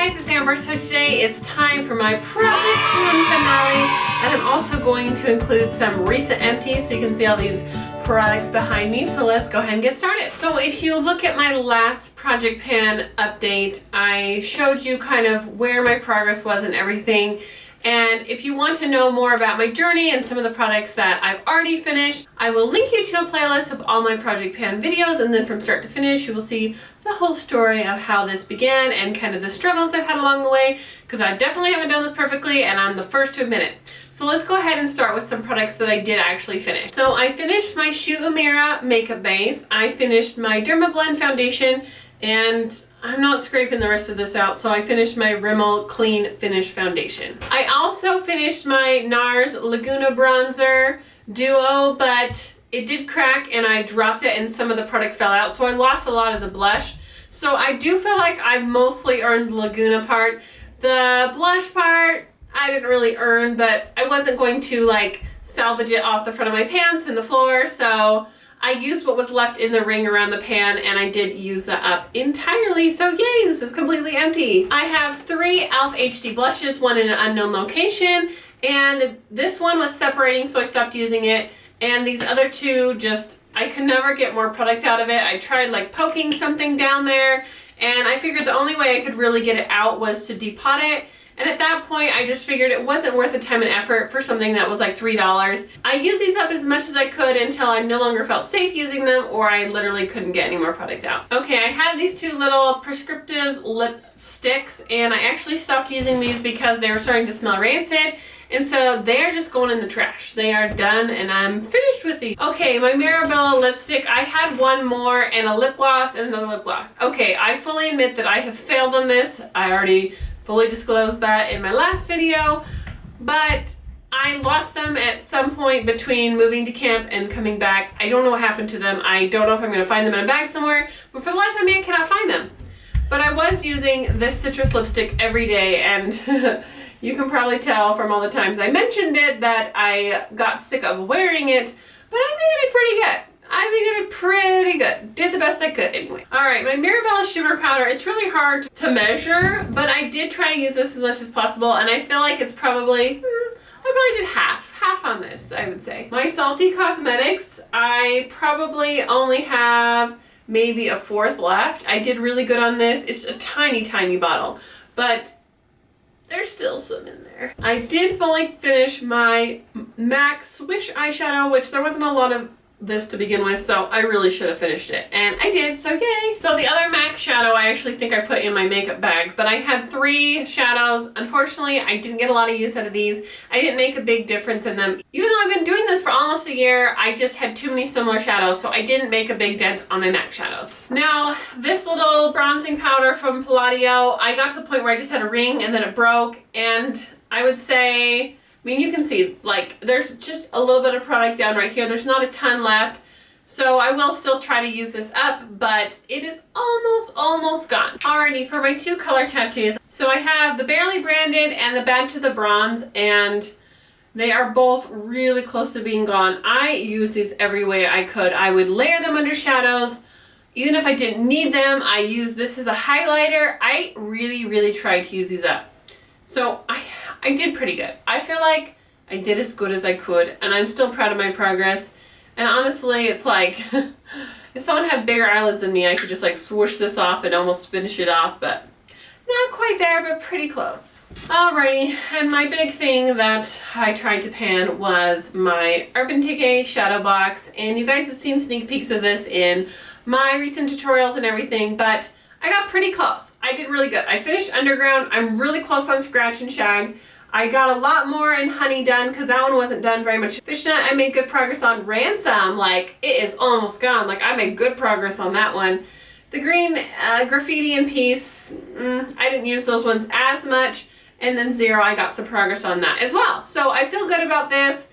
Hi guys, it's Amber. So today it's time for my project pan finale, and I'm also going to include some recent empties so you can see all these products behind me. So let's go ahead and get started. So if you look at my last project pan update, I showed you kind of where my progress was and everything. And if you want to know more about my journey and some of the products that I've already finished, I will link you to a playlist of all my project pan videos, and then from start to finish you will see the whole story of how this began and kind of the struggles I've had along the way, because I definitely haven't done this perfectly and I'm the first to admit it. So let's go ahead and start with some products that I did actually finish. So I finished my Shu Uemura makeup base, I finished my Dermablend foundation, and I'm not scraping the rest of this out, so I finished my Rimmel Clean Finish Foundation. I also finished my NARS Laguna Bronzer Duo, but it did crack and I dropped it and some of the products fell out, so I lost a lot of the blush. So I do feel like I've mostly earned the Laguna part. The blush part, I didn't really earn, but I wasn't going to like salvage it off the front of my pants and the floor, so I used what was left in the ring around the pan, and I did use that up entirely, so yay, this is completely empty. I have 3 e.l.f. HD blushes, one in an unknown location, and this one was separating, so I stopped using it, and these other 2 just, I could never get more product out of it. I tried like poking something down there, and I figured the only way I could really get it out was to depot it. And at that point, I just figured it wasn't worth the time and effort for something that was like $3. I used these up as much as I could until I no longer felt safe using them, or I literally couldn't get any more product out. Okay, I had these 2 little Prescriptives lip sticks, and I actually stopped using these because they were starting to smell rancid. And so they are just going in the trash. They are done and I'm finished with these. Okay, my Mirabella lipstick. I had one more and a lip gloss and another lip gloss. Okay, I fully admit that I have failed on this. I already fully disclosed that in my last video, but I lost them at some point between moving to camp and coming back. I don't know what happened to them. I don't know if I'm going to find them in a bag somewhere, but for the life of me I cannot find them. But I was using this citrus lipstick every day, and you can probably tell from all the times I mentioned it that I got sick of wearing it, but I think it did pretty good. I think I did pretty good. Did the best I could anyway. Alright, my Mirabella Shimmer Powder. It's really hard to measure, but I did try to use this as much as possible, and I feel like it's probably, I probably did half on this, I would say. My Salty Cosmetics, I probably only have maybe a 1/4 left. I did really good on this. It's a tiny, tiny bottle, but there's still some in there. I did fully finish my MAC Swish eyeshadow, which there wasn't a lot of this to begin with, so I really should have finished it, and I did, so yay. So the other MAC shadow I actually think I put in my makeup bag, but I had 3 shadows. Unfortunately, I didn't get a lot of use out of these. I didn't make a big difference in them. Even though I've been doing this for almost a year, I just had too many similar shadows, so I didn't make a big dent on my MAC shadows. Now, this little bronzing powder from Palladio, I got to the point where I just had a ring and then it broke, and I would say, I mean, you can see, like, there's just a little bit of product down right here. There's not a ton left, so I will still try to use this up, but it is almost gone. Alrighty, for my 2 color tattoos. So I have the Barely Branded and the Bad to the Bronze, and they are both really close to being gone. I use these every way I could. I would layer them under shadows. Even if I didn't need them, I use this as a highlighter. I really tried to use these up. So I did pretty good. I feel like I did as good as I could, and I'm still proud of my progress. And honestly, it's like, if someone had bigger eyelids than me, I could just like swoosh this off and almost finish it off, but not quite there, but pretty close. Alrighty, and my big thing that I tried to pan was my Urban Decay shadow box, and you guys have seen sneak peeks of this in my recent tutorials and everything, but I got pretty close. I did really good. I finished Underground. I'm really close on Scratch and Shag. I got a lot more in Honey done because that one wasn't done very much. Fishnet, I made good progress on. Ransom, like, it is almost gone. Like, I made good progress on that one. The green Graffiti and Peace, I didn't use those ones as much. And then Zero, I got some progress on that as well. So I feel good about this.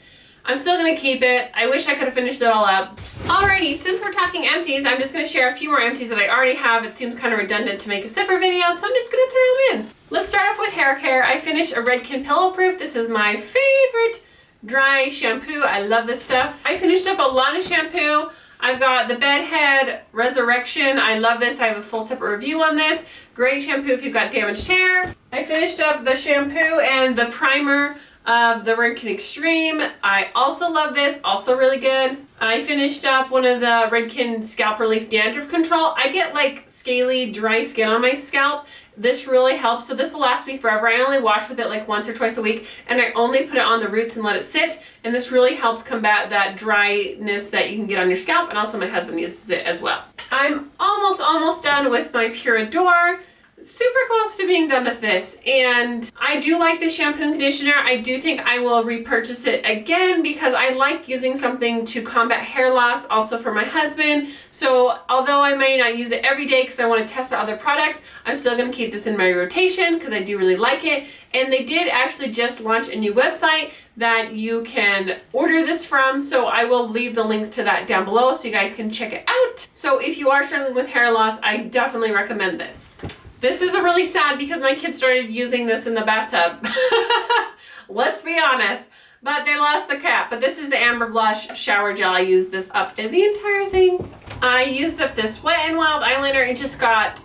I'm still going to keep it. I wish I could have finished it all up. Alrighty, since we're talking empties, I'm just going to share a few more empties that I already have. It seems kind of redundant to make a separate video, so I'm just going to throw them in. Let's start off with hair care. I finished a Redken Pillow Proof. This is my favorite dry shampoo. I love this stuff. I finished up a lot of shampoo. I've got the Bedhead Resurrection. I love this. I have a full separate review on this. Great shampoo if you've got damaged hair. I finished up the shampoo and the primer of the Redken Extreme. I also love this, also really good. I finished up one of the Redken Scalp Relief Dandruff Control. I get like scaly, dry skin on my scalp. This really helps. So this will last me forever. I only wash with it like once or twice a week, and I only put it on the roots and let it sit. And this really helps combat that dryness that you can get on your scalp. And also my husband uses it as well. I'm almost done with my Pure Adore. Super close to being done with this, and I do like the shampoo and conditioner. I do think I will repurchase it again because I like using something to combat hair loss, also for my husband. So although I may not use it every day because I want to test out other products, I'm still going to keep this in my rotation because I do really like it. And they did actually just launch a new website that you can order this from, so I will leave the links to that down below so you guys can check it out. So if you are struggling with hair loss, I definitely recommend this. This is really sad because my kids started using this in the bathtub. Let's be honest. But they lost the cap. But this is the Amber Blush Shower Gel. I used this up in the entire thing. I used up this Wet n Wild eyeliner. It just got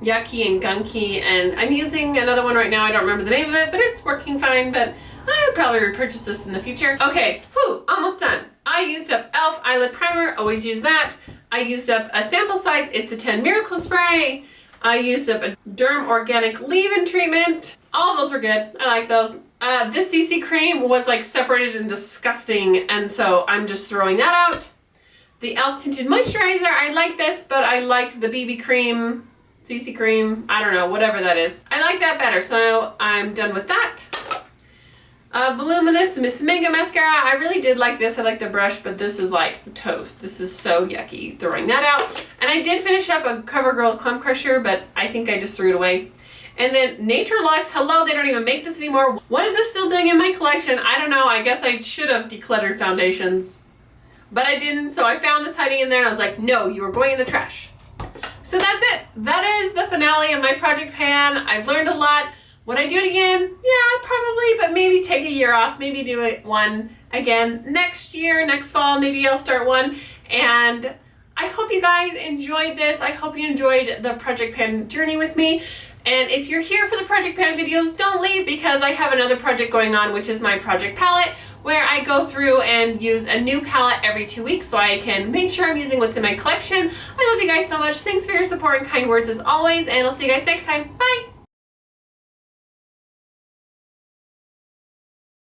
yucky and gunky. And I'm using another one right now. I don't remember the name of it, but it's working fine. But I would probably repurchase this in the future. Okay, whew, almost done. I used up e.l.f. Eyelid Primer. Always use that. I used up a sample size. It's a 10 Miracle Spray. I used up a Derm Organic Leave-In Treatment. All of those were good. I like those. This CC cream was like separated and disgusting, and so I'm just throwing that out. The e.l.f. Tinted Moisturizer. I like this, but I liked the BB cream, CC cream, I don't know, whatever that is. I like that better, so I'm done with that. Voluminous Miss Mega Mascara. I really did like this. I like the brush, but this is like toast. This is so yucky. Throwing that out. And I did finish up a CoverGirl Clump Crusher, but I think I just threw it away. And then Nature Luxe. Hello, they don't even make this anymore. What is this still doing in my collection? I don't know. I guess I should have decluttered foundations, but I didn't. So I found this hiding in there and I was like, no, you are going in the trash. So that's it. That is the finale of my project pan. I've learned a lot. Would I do it again? Yeah, probably, but maybe take a year off. Maybe do it one again next year, next fall. Maybe I'll start one. And I hope you guys enjoyed this. I hope you enjoyed the project pan journey with me. And if you're here for the project pan videos, don't leave because I have another project going on, which is my project palette, where I go through and use a new palette every 2 weeks so I can make sure I'm using what's in my collection. I love you guys so much. Thanks for your support and kind words as always, and I'll see you guys next time. Bye!